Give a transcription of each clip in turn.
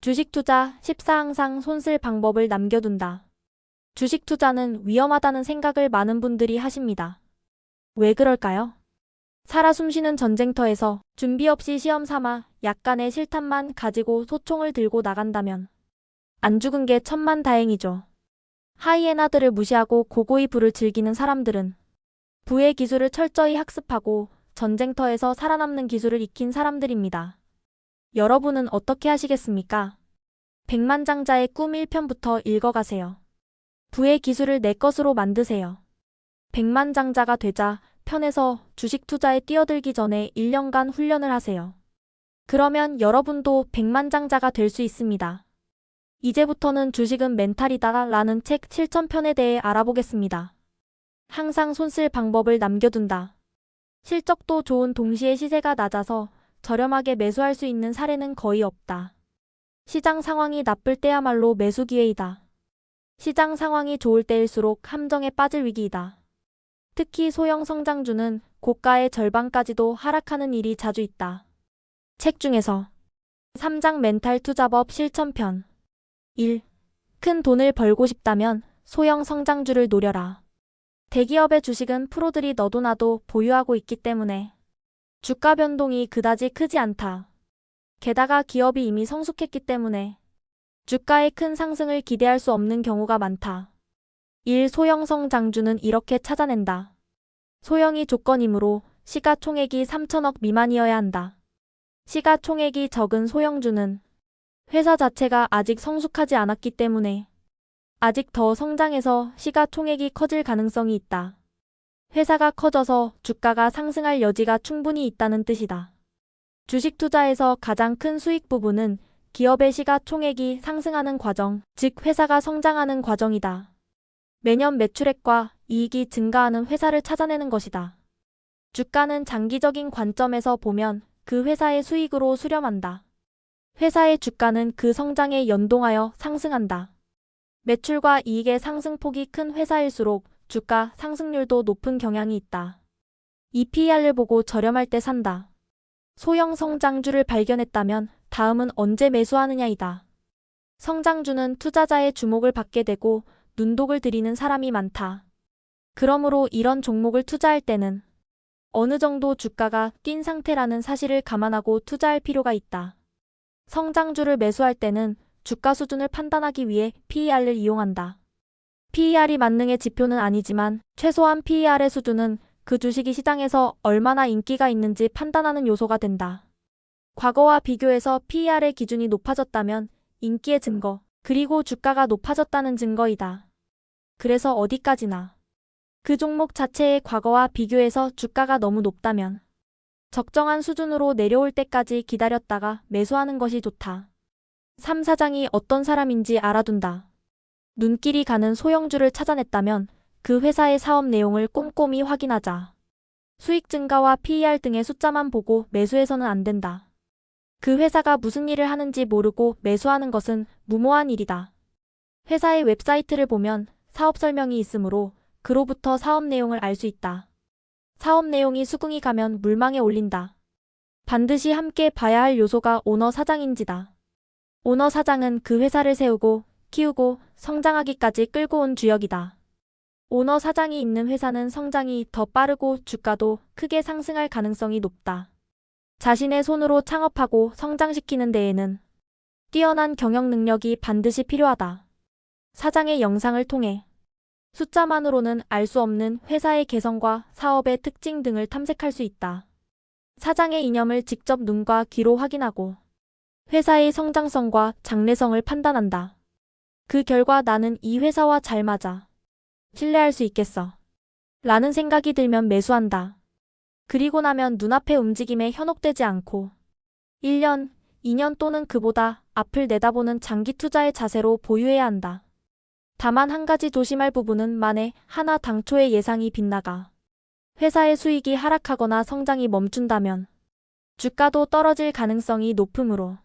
주식 투자 14 항상 손쓸 방법을 남겨둔다. 주식 투자는 위험하다는 생각을 많은 분들이 하십니다. 왜 그럴까요? 살아 숨쉬는 전쟁터에서 준비 없이 시험 삼아 약간의 실탄만 가지고 소총을 들고 나간다면 안 죽은 게 천만다행이죠. 하이에나들을 무시하고 고고히 불을 즐기는 사람들은 부의 기술을 철저히 학습하고 전쟁터에서 살아남는 기술을 익힌 사람들입니다. 여러분은 어떻게 하시겠습니까? 백만장자의 꿈 1편부터 읽어가세요. 부의 기술을 내 것으로 만드세요. 백만장자가 되자 편에서 주식 투자에 뛰어들기 전에 1년간 훈련을 하세요. 그러면 여러분도 백만장자가 될 수 있습니다. 이제부터는 주식은 멘탈이다 라는 책 7,000편에 대해 알아보겠습니다. 항상 손쓸 방법을 남겨둔다. 실적도 좋은 동시에 시세가 낮아서 저렴하게 매수할 수 있는 사례는 거의 없다. 시장 상황이 나쁠 때야말로 매수 기회이다. 시장 상황이 좋을 때일수록 함정에 빠질 위기이다. 특히 소형 성장주는 고가의 절반까지도 하락하는 일이 자주 있다. 책 중에서 3장 멘탈 투자법 실천편 1. 큰 돈을 벌고 싶다면 소형 성장주를 노려라. 대기업의 주식은 프로들이 너도 나도 보유하고 있기 때문에 주가 변동이 그다지 크지 않다. 게다가 기업이 이미 성숙했기 때문에 주가의 큰 상승을 기대할 수 없는 경우가 많다. 1. 소형 성장주는 이렇게 찾아낸다. 소형이 조건이므로 시가총액이 3천억 미만이어야 한다. 시가총액이 적은 소형주는 회사 자체가 아직 성숙하지 않았기 때문에 아직 더 성장해서 시가총액이 커질 가능성이 있다. 회사가 커져서 주가가 상승할 여지가 충분히 있다는 뜻이다. 주식 투자에서 가장 큰 수익 부분은 기업의 시가총액이 상승하는 과정, 즉 회사가 성장하는 과정이다. 매년 매출액과 이익이 증가하는 회사를 찾아내는 것이다. 주가는 장기적인 관점에서 보면 그 회사의 수익으로 수렴한다. 회사의 주가는 그 성장에 연동하여 상승한다. 매출과 이익의 상승폭이 큰 회사일수록 주가 상승률도 높은 경향이 있다. 이 PER을 보고 저렴할 때 산다. 소형 성장주를 발견했다면 다음은 언제 매수하느냐이다. 성장주는 투자자의 주목을 받게 되고 눈독을 들이는 사람이 많다. 그러므로 이런 종목을 투자할 때는 어느 정도 주가가 뛴 상태라는 사실을 감안하고 투자할 필요가 있다. 성장주를 매수할 때는 주가 수준을 판단하기 위해 PER을 이용한다. PER이 만능의 지표는 아니지만 최소한 PER의 수준은 그 주식이 시장에서 얼마나 인기가 있는지 판단하는 요소가 된다. 과거와 비교해서 PER의 기준이 높아졌다면 인기의 증거, 그리고 주가가 높아졌다는 증거이다. 그래서 어디까지나 그 종목 자체의 과거와 비교해서 주가가 너무 높다면 적정한 수준으로 내려올 때까지 기다렸다가 매수하는 것이 좋다. 3. 사장이 어떤 사람인지 알아둔다. 눈길이 가는 소형주를 찾아냈다면 그 회사의 사업 내용을 꼼꼼히 확인하자. 수익 증가와 PER 등의 숫자만 보고 매수해서는 안 된다. 그 회사가 무슨 일을 하는지 모르고 매수하는 것은 무모한 일이다. 회사의 웹사이트를 보면 사업 설명이 있으므로 그로부터 사업 내용을 알 수 있다. 사업 내용이 수긍이 가면 물망에 올린다. 반드시 함께 봐야 할 요소가 오너 사장인지다. 오너 사장은 그 회사를 세우고 키우고 성장하기까지 끌고 온 주역이다. 오너 사장이 있는 회사는 성장이 더 빠르고 주가도 크게 상승할 가능성이 높다. 자신의 손으로 창업하고 성장시키는 데에는 뛰어난 경영 능력이 반드시 필요하다. 사장의 영상을 통해 숫자만으로는 알 수 없는 회사의 개성과 사업의 특징 등을 탐색할 수 있다. 사장의 이념을 직접 눈과 귀로 확인하고 회사의 성장성과 장래성을 판단한다. 그 결과 나는 이 회사와 잘 맞아. 신뢰할 수 있겠어. 라는 생각이 들면 매수한다. 그리고 나면 눈앞의 움직임에 현혹되지 않고 1년, 2년 또는 그보다 앞을 내다보는 장기 투자의 자세로 보유해야 한다. 다만 한 가지 조심할 부분은 만에 하나 당초의 예상이 빗나가 회사의 수익이 하락하거나 성장이 멈춘다면 주가도 떨어질 가능성이 높으므로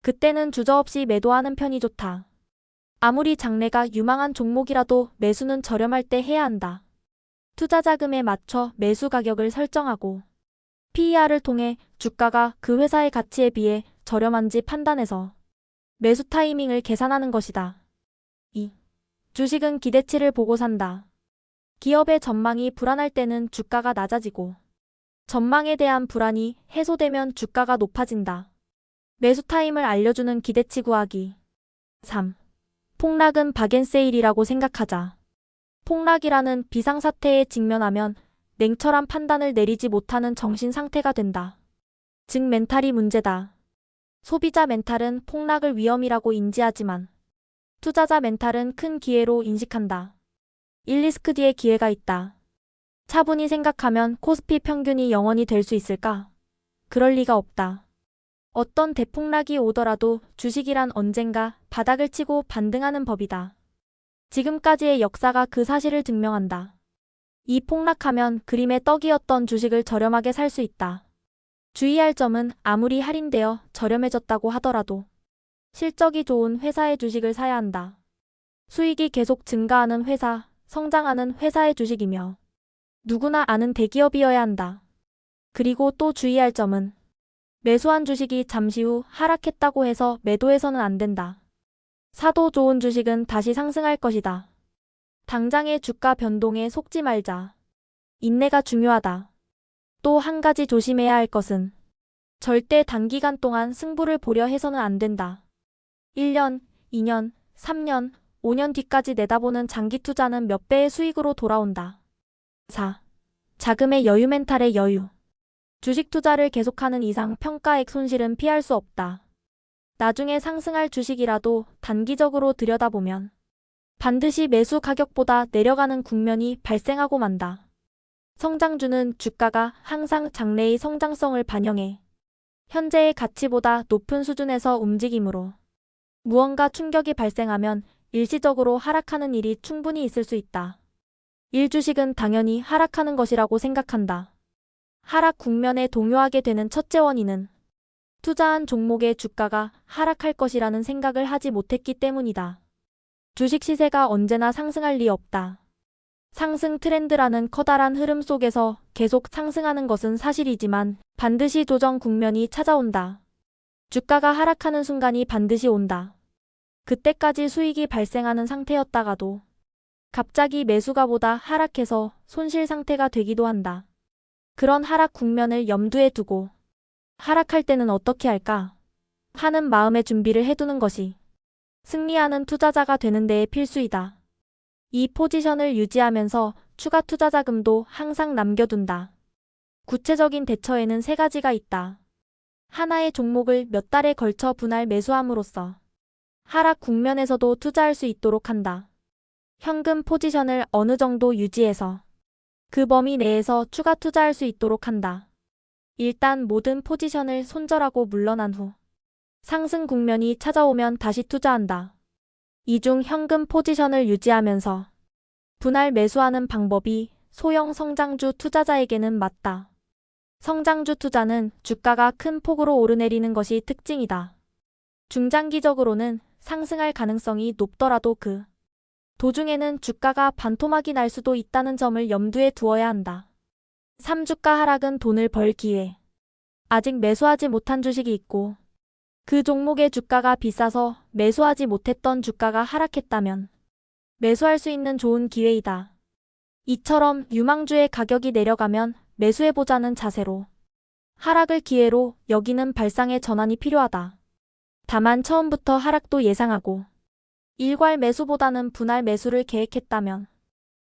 그때는 주저없이 매도하는 편이 좋다. 아무리 장래가 유망한 종목이라도 매수는 저렴할 때 해야 한다. 투자 자금에 맞춰 매수 가격을 설정하고 PER을 통해 주가가 그 회사의 가치에 비해 저렴한지 판단해서 매수 타이밍을 계산하는 것이다. 2. 주식은 기대치를 보고 산다. 기업의 전망이 불안할 때는 주가가 낮아지고 전망에 대한 불안이 해소되면 주가가 높아진다. 매수 타임을 알려주는 기대치 구하기. 3. 폭락은 박앤세일이라고 생각하자. 폭락이라는 비상사태에 직면하면 냉철한 판단을 내리지 못하는 정신 상태가 된다. 즉 멘탈이 문제다. 소비자 멘탈은 폭락을 위험이라고 인지하지만 투자자 멘탈은 큰 기회로 인식한다. 1리스크 뒤에 기회가 있다. 차분히 생각하면 코스피 평균이 영원히 될 수 있을까? 그럴 리가 없다. 어떤 대폭락이 오더라도 주식이란 언젠가 바닥을 치고 반등하는 법이다. 지금까지의 역사가 그 사실을 증명한다. 이 폭락하면 그림의 떡이었던 주식을 저렴하게 살 수 있다. 주의할 점은 아무리 할인되어 저렴해졌다고 하더라도 실적이 좋은 회사의 주식을 사야 한다. 수익이 계속 증가하는 회사, 성장하는 회사의 주식이며 누구나 아는 대기업이어야 한다. 그리고 또 주의할 점은 매수한 주식이 잠시 후 하락했다고 해서 매도해서는 안 된다. 사도 좋은 주식은 다시 상승할 것이다. 당장의 주가 변동에 속지 말자. 인내가 중요하다. 또 한 가지 조심해야 할 것은 절대 단기간 동안 승부를 보려 해서는 안 된다. 1년, 2년, 3년, 5년 뒤까지 내다보는 장기 투자는 몇 배의 수익으로 돌아온다. 4. 자금의 여유 멘탈의 여유. 주식 투자를 계속하는 이상 평가액 손실은 피할 수 없다. 나중에 상승할 주식이라도 단기적으로 들여다보면 반드시 매수 가격보다 내려가는 국면이 발생하고 만다. 성장주는 주가가 항상 장래의 성장성을 반영해 현재의 가치보다 높은 수준에서 움직이므로 무언가 충격이 발생하면 일시적으로 하락하는 일이 충분히 있을 수 있다. 1주식은 당연히 하락하는 것이라고 생각한다. 하락 국면에 동요하게 되는 첫째 원인은 투자한 종목의 주가가 하락할 것이라는 생각을 하지 못했기 때문이다. 주식 시세가 언제나 상승할 리 없다. 상승 트렌드라는 커다란 흐름 속에서 계속 상승하는 것은 사실이지만 반드시 조정 국면이 찾아온다. 주가가 하락하는 순간이 반드시 온다. 그때까지 수익이 발생하는 상태였다가도 갑자기 매수가보다 하락해서 손실 상태가 되기도 한다. 그런 하락 국면을 염두에 두고 하락할 때는 어떻게 할까? 하는 마음의 준비를 해두는 것이 승리하는 투자자가 되는 데에 필수이다. 이 포지션을 유지하면서 추가 투자 자금도 항상 남겨둔다. 구체적인 대처에는 세 가지가 있다. 하나의 종목을 몇 달에 걸쳐 분할 매수함으로써 하락 국면에서도 투자할 수 있도록 한다. 현금 포지션을 어느 정도 유지해서 그 범위 내에서 추가 투자할 수 있도록 한다. 일단 모든 포지션을 손절하고 물러난 후 상승 국면이 찾아오면 다시 투자한다. 이중 현금 포지션을 유지하면서 분할 매수하는 방법이 소형 성장주 투자자에게는 맞다. 성장주 투자는 주가가 큰 폭으로 오르내리는 것이 특징이다. 중장기적으로는 상승할 가능성이 높더라도 그 도중에는 주가가 반토막이 날 수도 있다는 점을 염두에 두어야 한다. 3주가 하락은 돈을 벌 기회. 아직 매수하지 못한 주식이 있고 그 종목의 주가가 비싸서 매수하지 못했던 주가가 하락했다면 매수할 수 있는 좋은 기회이다. 이처럼 유망주의 가격이 내려가면 매수해보자는 자세로 하락을 기회로 여기는 발상의 전환이 필요하다. 다만 처음부터 하락도 예상하고 일괄 매수보다는 분할 매수를 계획했다면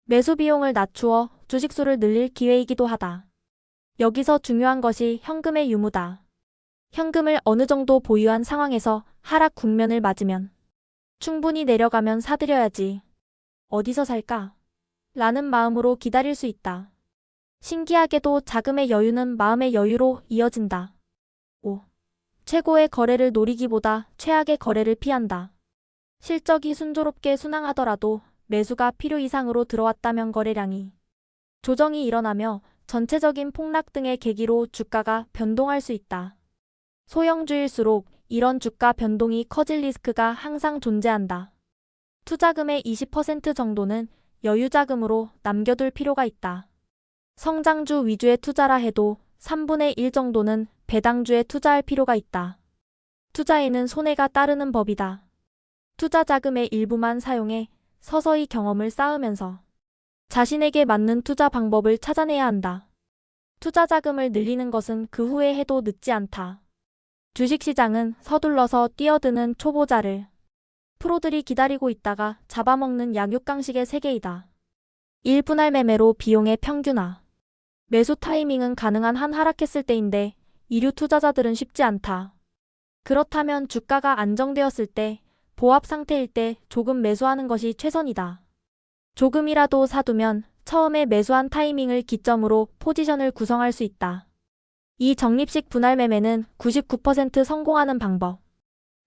매수 비용을 낮추어 주식수를 늘릴 기회이기도 하다. 여기서 중요한 것이 현금의 유무다. 현금을 어느 정도 보유한 상황에서 하락 국면을 맞으면 충분히 내려가면 사들여야지. 어디서 살까? 라는 마음으로 기다릴 수 있다. 신기하게도 자금의 여유는 마음의 여유로 이어진다. 5. 최고의 거래를 노리기보다 최악의 거래를 피한다. 실적이 순조롭게 순항하더라도 매수가 필요 이상으로 들어왔다면 거래량이 조정이 일어나며 전체적인 폭락 등의 계기로 주가가 변동할 수 있다. 소형주일수록 이런 주가 변동이 커질 리스크가 항상 존재한다. 투자금의 20% 정도는 여유자금으로 남겨둘 필요가 있다. 성장주 위주의 투자라 해도 3분의 1 정도는 배당주에 투자할 필요가 있다. 투자에는 손해가 따르는 법이다. 투자 자금의 일부만 사용해 서서히 경험을 쌓으면서 자신에게 맞는 투자 방법을 찾아내야 한다. 투자 자금을 늘리는 것은 그 후에 해도 늦지 않다. 주식시장은 서둘러서 뛰어드는 초보자를 프로들이 기다리고 있다가 잡아먹는 약육강식의 세계이다. 1분할 매매로 비용의 평균화. 매수 타이밍은 가능한 한 하락했을 때인데 이류 투자자들은 쉽지 않다. 그렇다면 주가가 안정되었을 때, 보합 상태일 때 조금 매수하는 것이 최선이다. 조금이라도 사두면 처음에 매수한 타이밍을 기점으로 포지션을 구성할 수 있다. 이 적립식 분할 매매는 99% 성공하는 방법.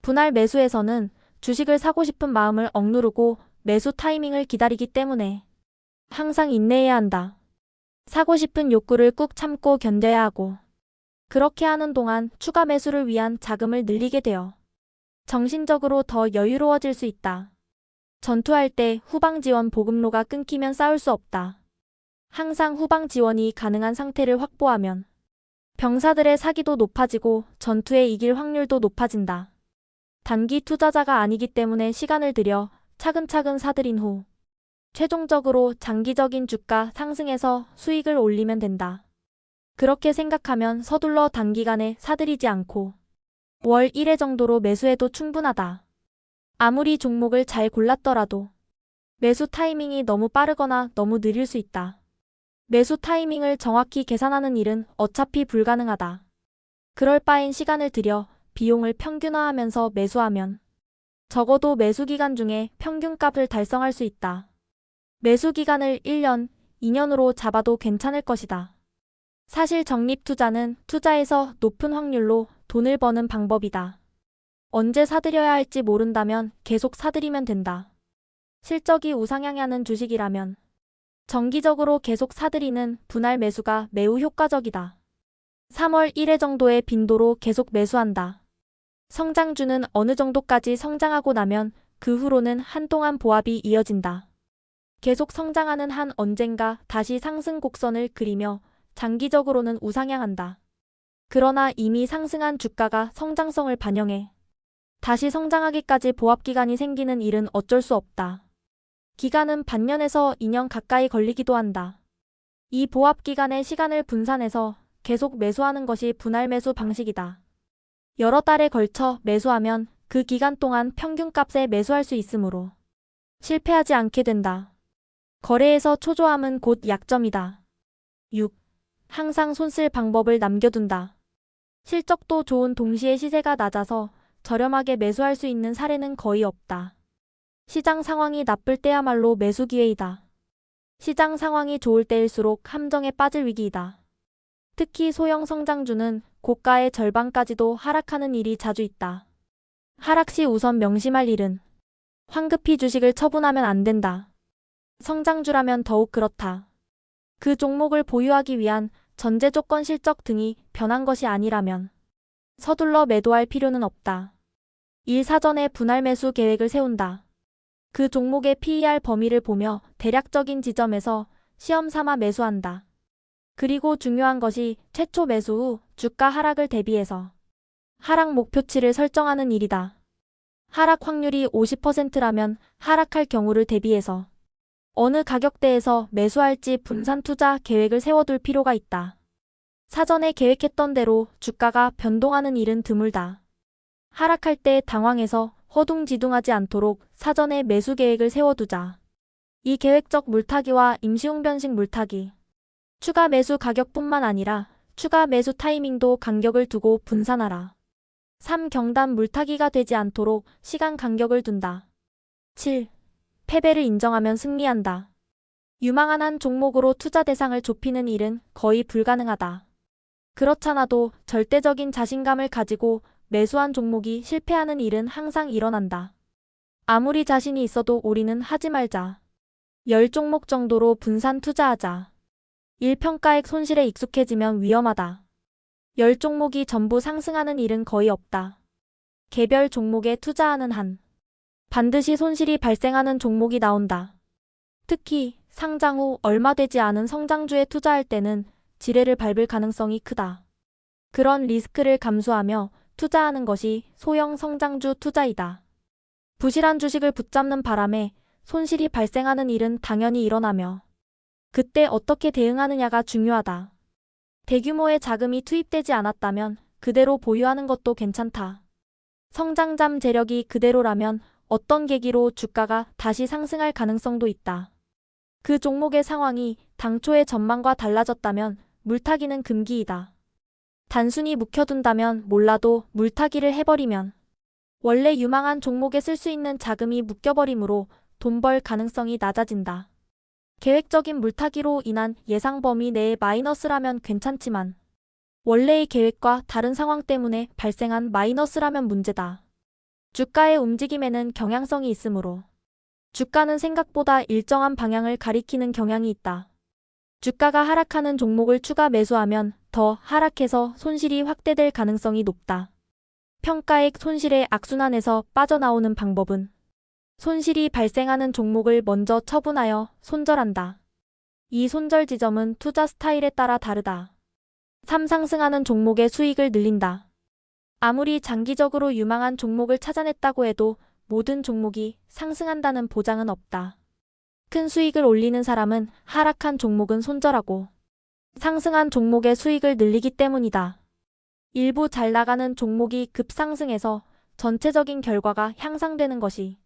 분할 매수에서는 주식을 사고 싶은 마음을 억누르고 매수 타이밍을 기다리기 때문에 항상 인내해야 한다. 사고 싶은 욕구를 꾹 참고 견뎌야 하고, 그렇게 하는 동안 추가 매수를 위한 자금을 늘리게 되어 정신적으로 더 여유로워질 수 있다. 전투할 때 후방 지원 보급로가 끊기면 싸울 수 없다. 항상 후방 지원이 가능한 상태를 확보하면 병사들의 사기도 높아지고 전투에 이길 확률도 높아진다. 단기 투자자가 아니기 때문에 시간을 들여 차근차근 사들인 후 최종적으로 장기적인 주가 상승에서 수익을 올리면 된다. 그렇게 생각하면 서둘러 단기간에 사들이지 않고 월 1회 정도로 매수해도 충분하다. 아무리 종목을 잘 골랐더라도 매수 타이밍이 너무 빠르거나 너무 느릴 수 있다. 매수 타이밍을 정확히 계산하는 일은 어차피 불가능하다. 그럴 바엔 시간을 들여 비용을 평균화하면서 매수하면 적어도 매수 기간 중에 평균값을 달성할 수 있다. 매수 기간을 1년, 2년으로 잡아도 괜찮을 것이다. 사실 적립 투자는 투자에서 높은 확률로 돈을 버는 방법이다. 언제 사들여야 할지 모른다면 계속 사들이면 된다. 실적이 우상향하는 주식이라면 정기적으로 계속 사들이는 분할 매수가 매우 효과적이다. 3월 1회 정도의 빈도로 계속 매수한다. 성장주는 어느 정도까지 성장하고 나면 그 후로는 한동안 보합이 이어진다. 계속 성장하는 한 언젠가 다시 상승 곡선을 그리며 장기적으로는 우상향한다. 그러나 이미 상승한 주가가 성장성을 반영해 다시 성장하기까지 보합 기간이 생기는 일은 어쩔 수 없다. 기간은 반년에서 2년 가까이 걸리기도 한다. 이 보합 기간의 시간을 분산해서 계속 매수하는 것이 분할 매수 방식이다. 여러 달에 걸쳐 매수하면 그 기간 동안 평균값에 매수할 수 있으므로 실패하지 않게 된다. 거래에서 초조함은 곧 약점이다. 6. 항상 손쓸 방법을 남겨둔다. 실적도 좋은 동시에 시세가 낮아서 저렴하게 매수할 수 있는 사례는 거의 없다. 시장 상황이 나쁠 때야말로 매수 기회이다. 시장 상황이 좋을 때일수록 함정에 빠질 위기이다. 특히 소형 성장주는 고가의 절반까지도 하락하는 일이 자주 있다. 하락 시 우선 명심할 일은 황급히 주식을 처분하면 안 된다. 성장주라면 더욱 그렇다. 그 종목을 보유하기 위한 전제 조건 실적 등이 변한 것이 아니라면 서둘러 매도할 필요는 없다. 일 사전에 분할 매수 계획을 세운다. 그 종목의 PER 범위를 보며 대략적인 지점에서 시험 삼아 매수한다. 그리고 중요한 것이 최초 매수 후 주가 하락을 대비해서 하락 목표치를 설정하는 일이다. 하락 확률이 50%라면 하락할 경우를 대비해서 어느 가격대에서 매수할지 분산 투자 계획을 세워둘 필요가 있다. 사전에 계획했던 대로 주가가 변동하는 일은 드물다. 하락할 때 당황해서 허둥지둥하지 않도록 사전에 매수 계획을 세워두자. 이 계획적 물타기와 임시응변식 물타기, 추가 매수 가격뿐만 아니라 추가 매수 타이밍도 간격을 두고 분산하라. 3. 경단 물타기가 되지 않도록 시간 간격을 둔다. 7. 패배를 인정하면 승리한다. 유망한 한 종목으로 투자 대상을 좁히는 일은 거의 불가능하다. 그렇잖아도 절대적인 자신감을 가지고 매수한 종목이 실패하는 일은 항상 일어난다. 아무리 자신이 있어도 올인은 하지 말자. 10종목 정도로 분산 투자하자. 1평가액 손실에 익숙해지면 위험하다. 10종목이 전부 상승하는 일은 거의 없다. 개별 종목에 투자하는 한 반드시 손실이 발생하는 종목이 나온다. 특히 상장 후 얼마 되지 않은 성장주에 투자할 때는 지뢰를 밟을 가능성이 크다. 그런 리스크를 감수하며 투자하는 것이 소형 성장주 투자이다. 부실한 주식을 붙잡는 바람에 손실이 발생하는 일은 당연히 일어나며 그때 어떻게 대응하느냐가 중요하다. 대규모의 자금이 투입되지 않았다면 그대로 보유하는 것도 괜찮다. 성장 잠재력이 그대로라면 어떤 계기로 주가가 다시 상승할 가능성도 있다. 그 종목의 상황이 당초의 전망과 달라졌다면 물타기는 금기이다. 단순히 묵혀둔다면 몰라도 물타기를 해버리면 원래 유망한 종목에 쓸 수 있는 자금이 묶여버리므로 돈 벌 가능성이 낮아진다. 계획적인 물타기로 인한 예상 범위 내의 마이너스라면 괜찮지만 원래의 계획과 다른 상황 때문에 발생한 마이너스라면 문제다. 주가의 움직임에는 경향성이 있으므로 주가는 생각보다 일정한 방향을 가리키는 경향이 있다. 주가가 하락하는 종목을 추가 매수하면 더 하락해서 손실이 확대될 가능성이 높다. 평가액 손실의 악순환에서 빠져나오는 방법은 손실이 발생하는 종목을 먼저 처분하여 손절한다. 이 손절 지점은 투자 스타일에 따라 다르다. 3. 상승하는 종목의 수익을 늘린다. 아무리 장기적으로 유망한 종목을 찾아냈다고 해도 모든 종목이 상승한다는 보장은 없다. 큰 수익을 올리는 사람은 하락한 종목은 손절하고 상승한 종목의 수익을 늘리기 때문이다. 일부 잘 나가는 종목이 급상승해서 전체적인 결과가 향상되는 것이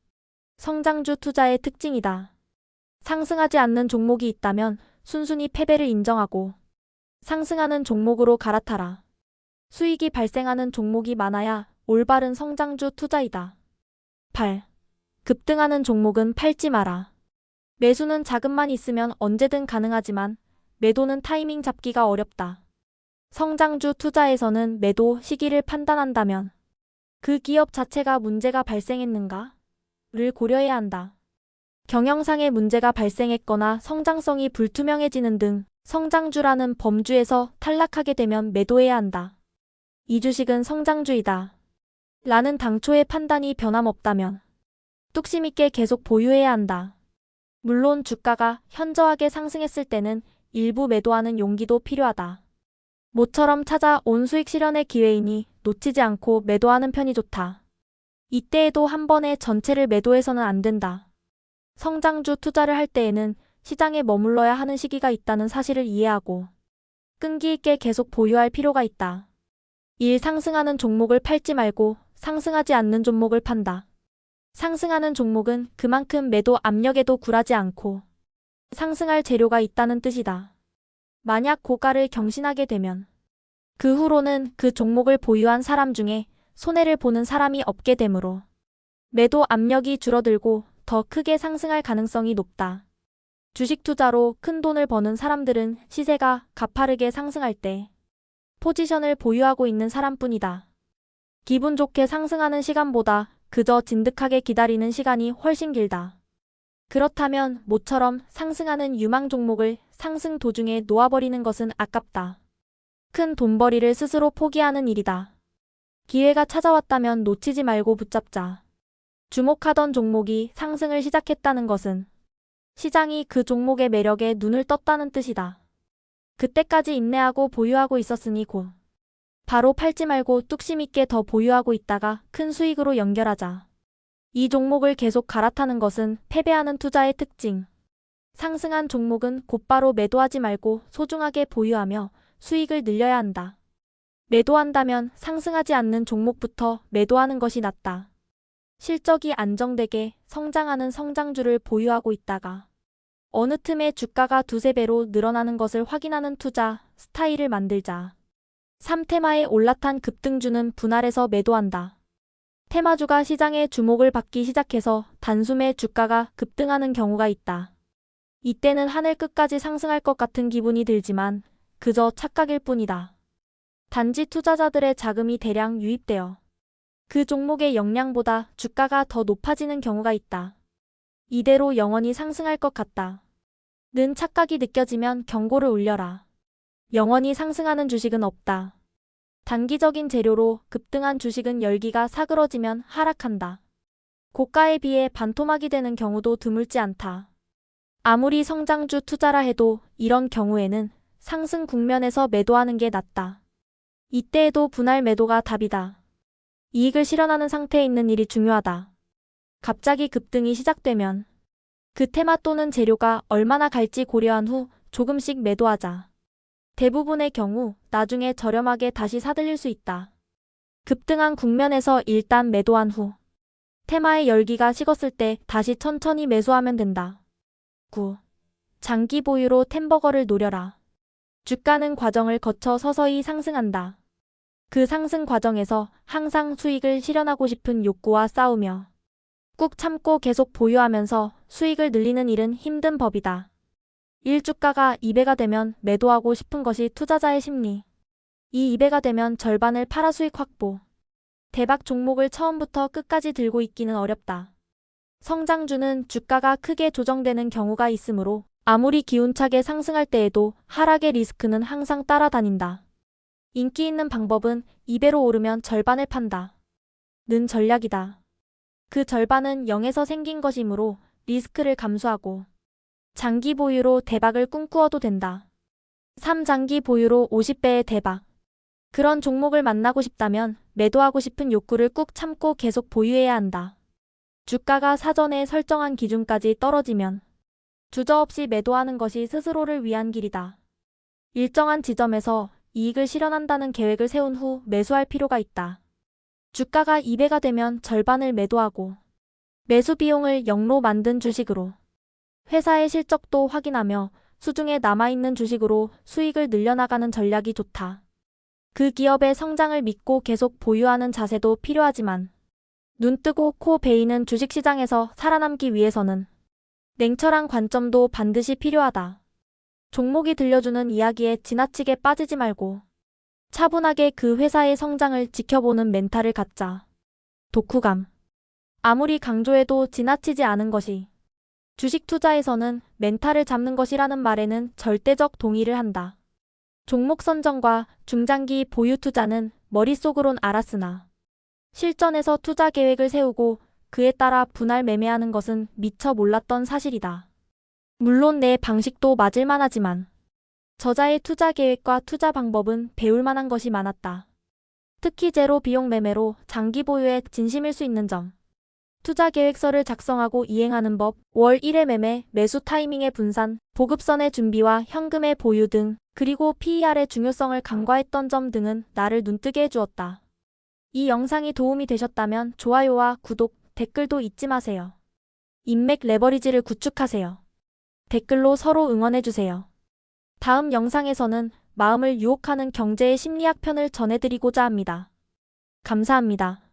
성장주 투자의 특징이다. 상승하지 않는 종목이 있다면 순순히 패배를 인정하고 상승하는 종목으로 갈아타라. 수익이 발생하는 종목이 많아야 올바른 성장주 투자이다. 8. 급등하는 종목은 팔지 마라. 매수는 자금만 있으면 언제든 가능하지만 매도는 타이밍 잡기가 어렵다. 성장주 투자에서는 매도 시기를 판단한다면 그 기업 자체가 문제가 발생했는가? 를 고려해야 한다. 경영상의 문제가 발생했거나 성장성이 불투명해지는 등 성장주라는 범주에서 탈락하게 되면 매도해야 한다. 이 주식은 성장주이다. 라는 당초의 판단이 변함없다면 뚝심 있게 계속 보유해야 한다. 물론 주가가 현저하게 상승했을 때는 일부 매도하는 용기도 필요하다. 모처럼 찾아온 수익 실현의 기회이니 놓치지 않고 매도하는 편이 좋다. 이때에도 한 번에 전체를 매도해서는 안 된다. 성장주 투자를 할 때에는 시장에 머물러야 하는 시기가 있다는 사실을 이해하고 끈기 있게 계속 보유할 필요가 있다. 1. 상승하는 종목을 팔지 말고 상승하지 않는 종목을 판다. 상승하는 종목은 그만큼 매도 압력에도 굴하지 않고 상승할 재료가 있다는 뜻이다. 만약 고가를 경신하게 되면 그 후로는 그 종목을 보유한 사람 중에 손해를 보는 사람이 없게 되므로 매도 압력이 줄어들고 더 크게 상승할 가능성이 높다. 주식 투자로 큰 돈을 버는 사람들은 시세가 가파르게 상승할 때 포지션을 보유하고 있는 사람뿐이다. 기분 좋게 상승하는 시간보다 그저 진득하게 기다리는 시간이 훨씬 길다. 그렇다면 모처럼 상승하는 유망 종목을 상승 도중에 놓아버리는 것은 아깝다. 큰 돈벌이를 스스로 포기하는 일이다. 기회가 찾아왔다면 놓치지 말고 붙잡자. 주목하던 종목이 상승을 시작했다는 것은 시장이 그 종목의 매력에 눈을 떴다는 뜻이다. 그때까지 인내하고 보유하고 있었으니 곧 바로 팔지 말고 뚝심 있게 더 보유하고 있다가 큰 수익으로 연결하자. 이 종목을 계속 갈아타는 것은 패배하는 투자의 특징. 상승한 종목은 곧바로 매도하지 말고 소중하게 보유하며 수익을 늘려야 한다. 매도한다면 상승하지 않는 종목부터 매도하는 것이 낫다. 실적이 안정되게 성장하는 성장주를 보유하고 있다가 어느 틈에 주가가 두세 배로 늘어나는 것을 확인하는 투자 스타일을 만들자. 3. 테마에 올라탄 급등주는 분할해서 매도한다. 테마주가 시장의 주목을 받기 시작해서 단숨에 주가가 급등하는 경우가 있다. 이때는 하늘 끝까지 상승할 것 같은 기분이 들지만 그저 착각일 뿐이다. 단지 투자자들의 자금이 대량 유입되어 그 종목의 역량보다 주가가 더 높아지는 경우가 있다. 이대로 영원히 상승할 것 같다. 는 착각이 느껴지면 경고를 울려라. 영원히 상승하는 주식은 없다. 단기적인 재료로 급등한 주식은 열기가 사그러지면 하락한다. 고가에 비해 반토막이 되는 경우도 드물지 않다. 아무리 성장주 투자라 해도 이런 경우에는 상승 국면에서 매도하는 게 낫다. 이때에도 분할 매도가 답이다. 이익을 실현하는 상태에 있는 일이 중요하다. 갑자기 급등이 시작되면 그 테마 또는 재료가 얼마나 갈지 고려한 후 조금씩 매도하자. 대부분의 경우 나중에 저렴하게 다시 사들일 수 있다. 급등한 국면에서 일단 매도한 후 테마의 열기가 식었을 때 다시 천천히 매수하면 된다. 9. 장기 보유로 템버거를 노려라. 주가는 과정을 거쳐 서서히 상승한다. 그 상승 과정에서 항상 수익을 실현하고 싶은 욕구와 싸우며 꾹 참고 계속 보유하면서 수익을 늘리는 일은 힘든 법이다. 1주가가 2배가 되면 매도하고 싶은 것이 투자자의 심리. 이 2배가 되면 절반을 팔아 수익 확보. 대박 종목을 처음부터 끝까지 들고 있기는 어렵다. 성장주는 주가가 크게 조정되는 경우가 있으므로 아무리 기운차게 상승할 때에도 하락의 리스크는 항상 따라다닌다. 인기 있는 방법은 2배로 오르면 절반을 판다. 는 전략이다. 그 절반은 0에서 생긴 것이므로 리스크를 감수하고 장기 보유로 대박을 꿈꾸어도 된다. 3. 장기 보유로 50배의 대박. 그런 종목을 만나고 싶다면 매도하고 싶은 욕구를 꾹 참고 계속 보유해야 한다. 주가가 사전에 설정한 기준까지 떨어지면 주저없이 매도하는 것이 스스로를 위한 길이다. 일정한 지점에서 이익을 실현한다는 계획을 세운 후 매수할 필요가 있다. 주가가 2배가 되면 절반을 매도하고 매수 비용을 0로 만든 주식으로 회사의 실적도 확인하며 수중에 남아있는 주식으로 수익을 늘려나가는 전략이 좋다. 그 기업의 성장을 믿고 계속 보유하는 자세도 필요하지만 눈 뜨고 코 베이는 주식시장에서 살아남기 위해서는 냉철한 관점도 반드시 필요하다. 종목이 들려주는 이야기에 지나치게 빠지지 말고 차분하게 그 회사의 성장을 지켜보는 멘탈을 갖자. 독후감. 아무리 강조해도 지나치지 않은 것이 주식 투자에서는 멘탈을 잡는 것이라는 말에는 절대적 동의를 한다. 종목 선정과 중장기 보유 투자는 머릿속으론 알았으나 실전에서 투자 계획을 세우고 그에 따라 분할 매매하는 것은 미처 몰랐던 사실이다. 물론 내 방식도 맞을만 하지만 저자의 투자 계획과 투자 방법은 배울 만한 것이 많았다. 특히 제로 비용 매매로 장기 보유에 진심일 수 있는 점. 투자 계획서를 작성하고 이행하는 법, 월 1회 매매, 매수 타이밍의 분산, 보급선의 준비와 현금의 보유 등, 그리고 PER의 중요성을 간과했던 점 등은 나를 눈뜨게 해주었다. 이 영상이 도움이 되셨다면 좋아요와 구독, 댓글도 잊지 마세요. 인맥 레버리지를 구축하세요. 댓글로 서로 응원해주세요. 다음 영상에서는 마음을 유혹하는 경제의 심리학 편을 전해드리고자 합니다. 감사합니다.